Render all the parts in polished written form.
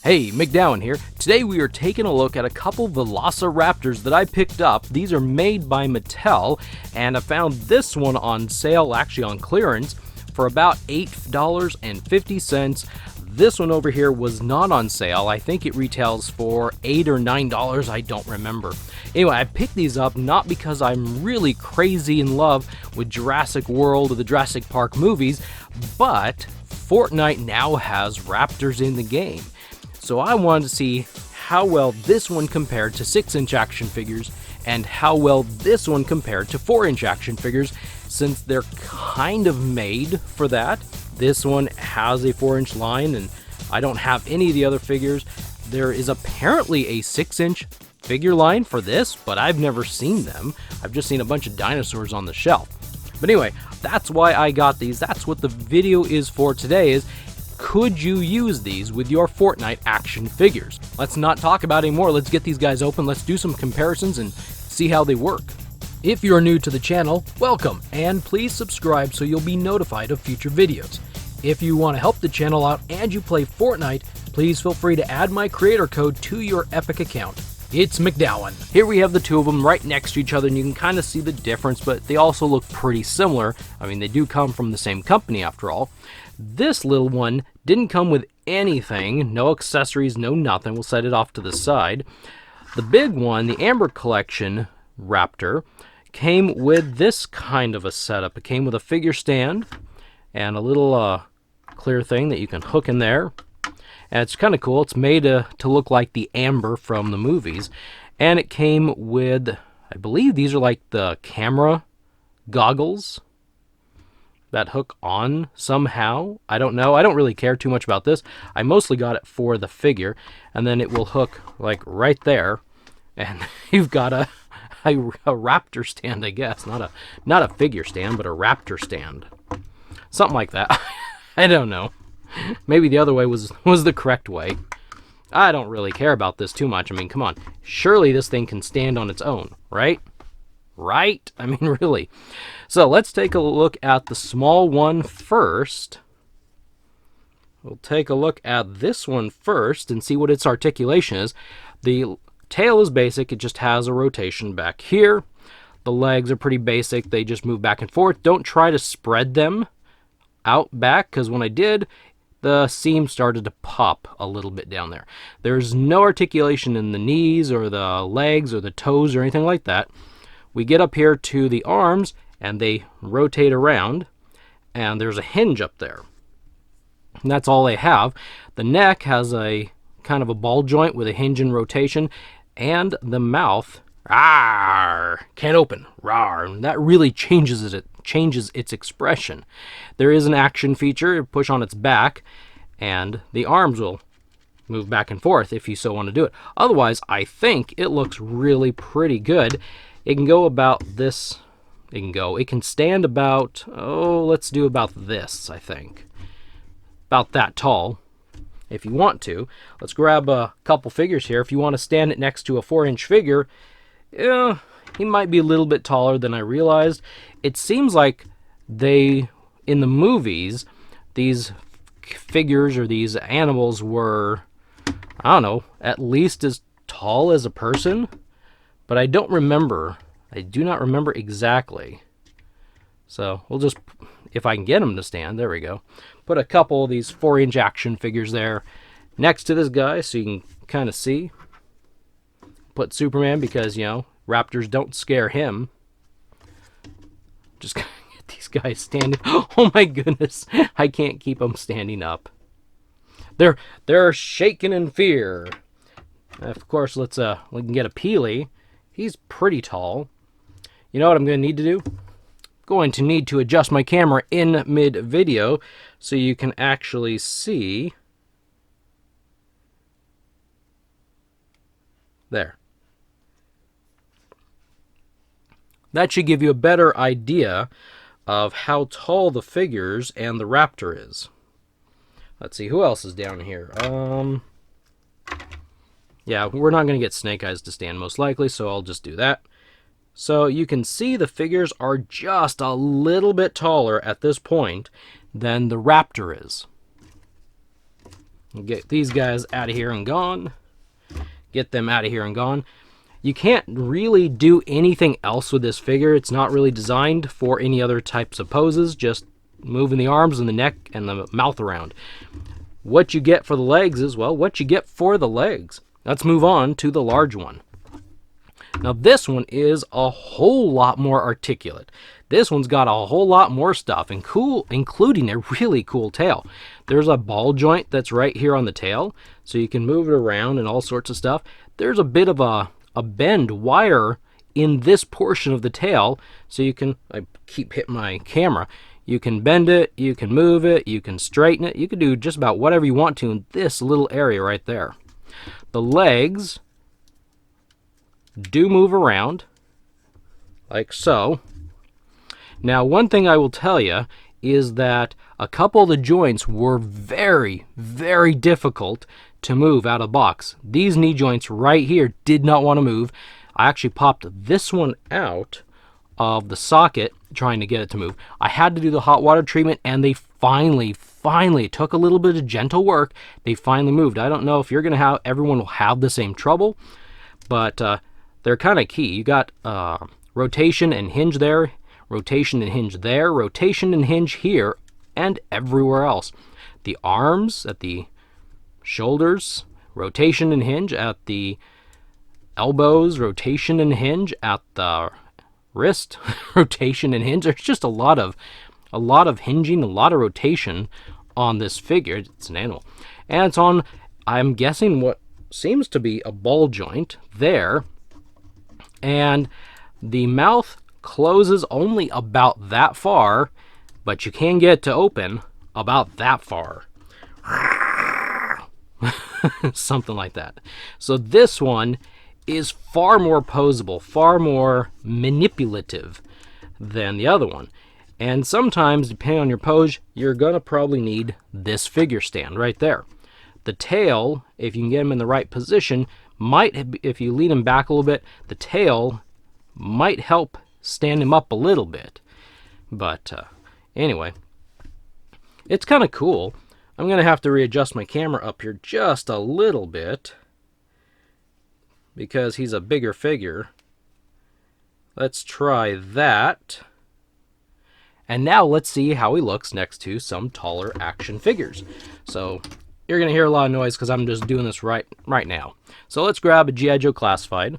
Hey, MacDowin here. Today we are taking a look at a couple Velociraptors that I picked up. These are made by Mattel, and I found this one on sale, actually on clearance, for about $8.50. This one over here was not on sale. I think it retails for $8 or $9, I don't remember. Anyway, I picked these up not because I'm really crazy in love with Jurassic World or the Jurassic Park movies, but Fortnite now has Raptors in the game. So I wanted to see how well this one compared to 6-inch action figures and how well this one compared to 4-inch action figures, since they're kind of made for that. This one has a 4-inch line and I don't have any of the other figures. There is apparently a 6-inch figure line for this, but I've never seen them. I've just seen a bunch of dinosaurs on the shelf. But anyway, that's why I got these. That's what the video is for today, is could you use these with your Fortnite action figures? Let's not talk about it anymore. Let's get these guys open. Let's do some comparisons and see how they work. If you're new to the channel, welcome, and please subscribe so you'll be notified of future videos. If you want to help the channel out and you play Fortnite, please feel free to add my creator code to your Epic account. It's MacDowin. Here we have the two of them right next to each other, and you can kind of see the difference, but they also look pretty similar. I mean, they do come from the same company after all. This little one didn't come with anything, no accessories, no nothing. We'll set it off to the side. The big one, the Amber Collection Raptor, came with this kind of a setup. It came with a figure stand and a little clear thing that you can hook in there. And it's kind of cool. It's made to look like the Amber from the movies. And it came with, I believe these are like the camera goggles that hook on somehow. I don't know. I don't really care too much about this. I mostly got it for the figure. And then it will hook like right there. And you've got a raptor stand, I guess. Not a figure stand, but a raptor stand. Something like that. I don't know. Maybe the other way was the correct way. I don't really care about this too much. I mean, come on. Surely this thing can stand on its own, right? Right? I mean, really. So let's take a look at the small one first. We'll take a look at this one first and see what its articulation is. The tail is basic. It just has a rotation back here. The legs are pretty basic. They just move back and forth. Don't try to spread them out back, because when I did, the seam started to pop a little bit down there. There's no articulation in the knees or the legs or the toes or anything like that. We get up here to the arms and they rotate around, and there's a hinge up there. And that's all they have. The neck has a kind of a ball joint with a hinge and rotation, and the mouth, can't open, and that really changes its expression. There is an action feature, push on its back, and the arms will move back and forth if you so want to do it. Otherwise, I think it looks really pretty good. It can go about this. It can stand about, let's do about this, I think. About that tall, if you want to. Let's grab a couple figures here. If you want to stand it next to a 4-inch figure, he might be a little bit taller than I realized. It seems like in the movies, these figures or these animals were, I don't know, at least as tall as a person. But I don't remember. I do not remember exactly. So we'll just, if I can get them to stand, there we go. Put a couple of these 4-inch action figures there next to this guy so you can kind of see. Put Superman because, you know, raptors don't scare him. Just get these guys standing. Oh my goodness. I can't keep them standing up. They're shaking in fear. Of course, we can get a Peely. He's pretty tall. You know what I'm going to need to do? Going to need to adjust my camera in mid-video so you can actually see. There. That should give you a better idea of how tall the figures and the raptor is. Let's see, who else is down here? Yeah, we're not going to get Snake Eyes to stand most likely, so I'll just do that. So you can see the figures are just a little bit taller at this point than the Raptor is. Get these guys out of here and gone. Get them out of here and gone. You can't really do anything else with this figure. It's not really designed for any other types of poses, just moving the arms and the neck and the mouth around. What you get for the legs is, well, what you get for the legs. Let's move on to the large one. Now this one is a whole lot more articulate. This one's got a whole lot more stuff, and including a really cool tail. There's a ball joint that's right here on the tail, so you can move it around and all sorts of stuff. There's a bit of a bend wire in this portion of the tail, so you can, I keep hitting my camera, you can bend it, you can move it, you can straighten it, you can do just about whatever you want to in this little area right there. The legs do move around, like so. Now, one thing I will tell you is that a couple of the joints were very, very difficult to move out of the box. These knee joints right here did not want to move. I actually popped this one out of the socket trying to get it to move. I had to do the hot water treatment, and they finally, it took a little bit of gentle work. They finally moved. I don't know if you're going to have, everyone will have the same trouble, but they're kind of key. You got rotation and hinge there, rotation and hinge there, rotation and hinge here, and everywhere else. The arms at the shoulders, rotation and hinge at the elbows, rotation and hinge at the wrist, rotation and hinge. There's just a lot of hinging, a lot of rotation on this figure. It's an animal, and it's on, I'm guessing, what seems to be a ball joint there, and the mouth closes only about that far, but you can get it to open about that far. Something like that. So this one is far more posable, far more manipulative than the other one. And sometimes, depending on your pose, you're going to probably need this figure stand right there. The tail, if you can get him in the right position, might, if you lean him back a little bit, the tail might help stand him up a little bit. But anyway, it's kind of cool. I'm going to have to readjust my camera up here just a little bit because he's a bigger figure. Let's try that. And now let's see how he looks next to some taller action figures. So you're going to hear a lot of noise because I'm just doing this right now. So let's grab a G.I. Joe Classified.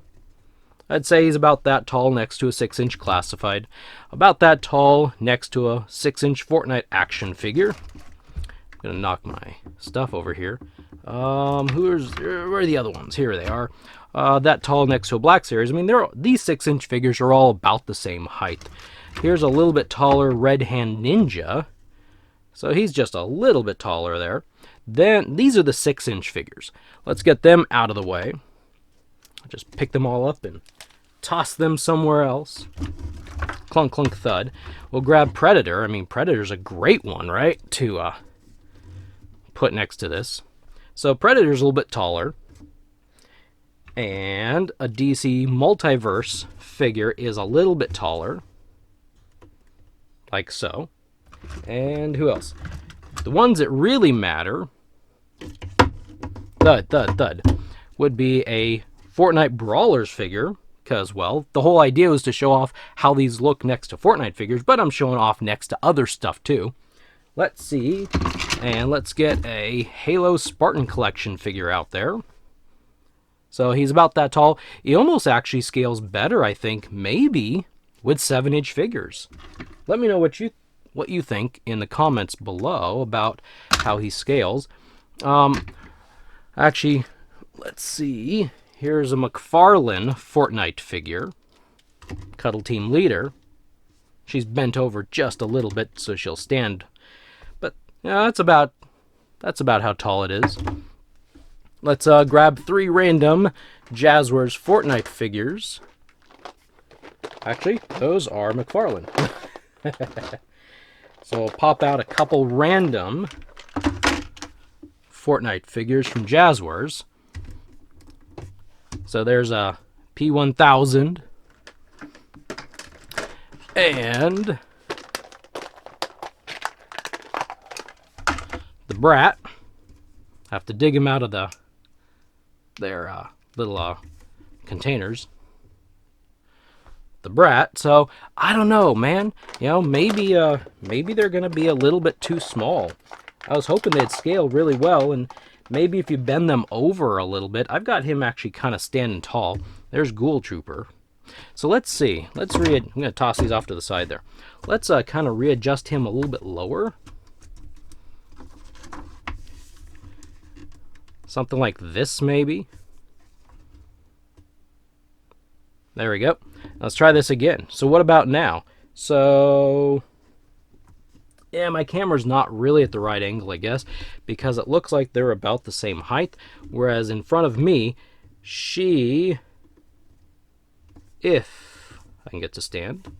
I'd say he's about that tall next to a 6-inch Classified. About that tall next to a 6-inch Fortnite action figure. I'm going to knock my stuff over here. Where are the other ones? Here they are. That tall next to a Black Series. I mean, these 6-inch figures are all about the same height. Here's a little bit taller Red Hand Ninja. So he's just a little bit taller there. Then these are the 6-inch figures. Let's get them out of the way. I'll just pick them all up and toss them somewhere else. Clunk, clunk, thud. We'll grab Predator. I mean, Predator's a great one, right, to put next to this. So Predator's a little bit taller. And a DC Multiverse figure is a little bit taller. Like so. And who else? The ones that really matter, thud, thud, thud, would be a Fortnite Brawlers figure, because, well, the whole idea was to show off how these look next to Fortnite figures, but I'm showing off next to other stuff too. Let's see, and let's get a Halo Spartan Collection figure out there. So he's about that tall. He almost actually scales better, I think, maybe with 7-inch figures. Let me know what you think in the comments below about how he scales. Actually, let's see. Here's a McFarlane Fortnite figure. Cuddle Team Leader. She's bent over just a little bit so she'll stand. But yeah, that's about how tall it is. Let's grab 3 random Jazwares Fortnite figures. Actually, those are McFarlane. So we'll pop out a couple random Fortnite figures from Jazwares. So there's a P1000 and the Brat. Have to dig them out of their little containers. The brat. So I don't know, man. You know, maybe they're gonna be a little bit too small. I was hoping they'd scale really well, and maybe if you bend them over a little bit. I've got him actually kind of standing tall. There's Ghoul Trooper. So let's see. I'm gonna toss these off to the side there. Let's kind of readjust him a little bit lower. Something like this, maybe. There we go. Let's try this again. So what about now? So, yeah, my camera's not really at the right angle, I guess, because it looks like they're about the same height, whereas in front of me, she, if I can get to stand,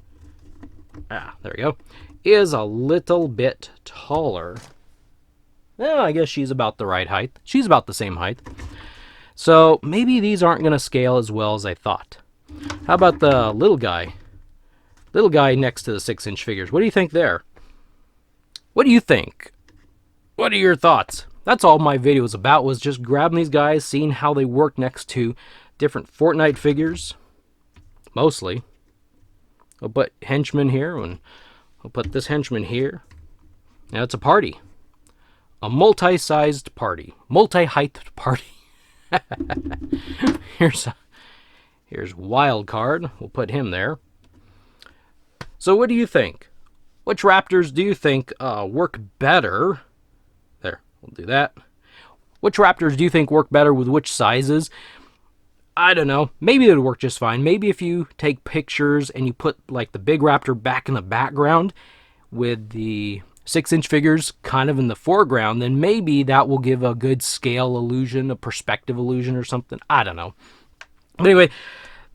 there we go, is a little bit taller. Well, I guess she's about the right height. She's about the same height. So maybe these aren't going to scale as well as I thought. How about the little guy? Little guy next to the 6-inch figures. What do you think there? What do you think? What are your thoughts? That's all my video was about, was just grabbing these guys, seeing how they work next to different Fortnite figures. Mostly. I'll put henchman here, and I'll put this henchman here. Now it's a party. A multi-sized party. Multi-height party. Here's Wild Card. We'll put him there. So what do you think? Which Raptors do you think work better? There, we'll do that. Which Raptors do you think work better with which sizes? I don't know. Maybe it would work just fine. Maybe if you take pictures and you put like the big Raptor back in the background with the 6-inch figures kind of in the foreground, then maybe that will give a good scale illusion, a perspective illusion or something. I don't know. But anyway,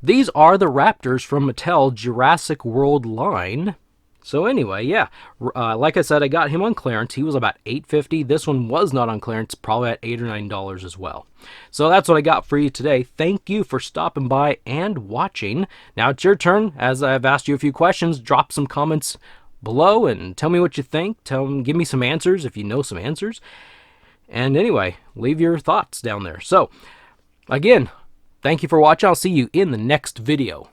these are the Raptors from Mattel Jurassic World line. So anyway, yeah, like I said, I got him on clearance. He was about $8.50. This one was not on clearance, probably at $8 or $9 as well. So that's what I got for you today. Thank you for stopping by and watching. Now it's your turn. As I've asked you a few questions, drop some comments below and tell me what you think. Give me some answers if you know some answers. And anyway, leave your thoughts down there. So again, thank you for watching. I'll see you in the next video.